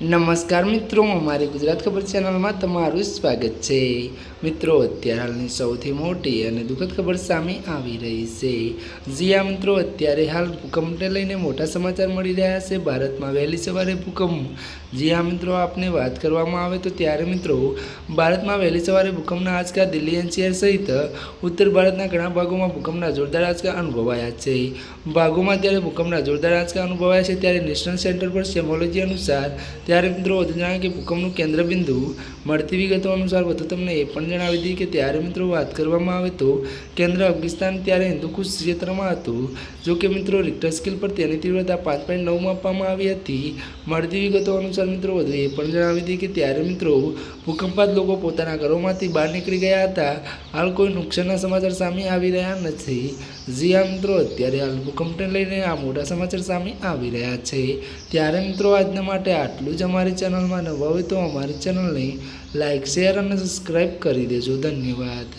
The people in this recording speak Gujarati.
નમસ્કાર મિત્રો, અમારી ગુજરાત ખબર ચેનલમાં તમારું સ્વાગત છે। મિત્રો, અત્યારે હાલની સૌથી મોટી અને દુઃખદ ખબર સામે આવી રહી છે। જી હા મિત્રો, અત્યારે હાલ ભૂકંપને લઈને મોટા સમાચાર મળી રહ્યા છે। ભારતમાં વહેલી સવારે ભૂકંપ। જી હા મિત્રો, આપને વાત કરવામાં આવે તો ત્યારે મિત્રો ભારતમાં વહેલી સવારે ભૂકંપના આંચકા દિલ્હી એનસીઆર સહિત ઉત્તર ભારતના ઘણા ભાગોમાં ભૂકંપના જોરદાર આંચકા અનુભવાયા છે। ભાગોમાં ત્યારે ભૂકંપના જોરદાર આંચકા અનુભવાયા છે ત્યારે નેશનલ સેન્ટર ફોર સેમોલોજી અનુસાર ત્યારે મિત્રો વધુ જણાવ્યું કે ભૂકંપનું કેન્દ્રબિંદુ મળતી વિગતો અનુસાર વધુ તમને એ પણ જણાવી દીધી કે ત્યારે મિત્રો વાત કરવામાં આવે તો કેન્દ્ર અફઘાનિસ્તાન ત્યારે હિન્દુકુશ ક્ષેત્રમાં હતું। જો કે મિત્રો રિક્ટર સ્કેલ પર તેની તીવ્રતા 5.9 માપવામાં આવી હતી। મળતી વિગતો અનુસાર મિત્રો વધુ એ પણ જણાવી દીધી કે ત્યારે મિત્રો ભૂકંપ બાદ લોકો પોતાના ઘરોમાંથી બહાર નીકળી ગયા હતા। હાલ કોઈ નુકસાનના સમાચાર સામે આવી રહ્યા નથી। જી હા મિત્રો, અત્યારે હાલ ભૂકંપને લઈને આ મોટા સમાચાર સામે આવી રહ્યા છે। ત્યારે મિત્રો આજના માટે આટલું જ। અમારી ચેનલમાં નવા હોય તો અમારી ચેનલને લાઇક, શેર અને સબસ્ક્રાઈબ કરી દેજો। ધન્યવાદ।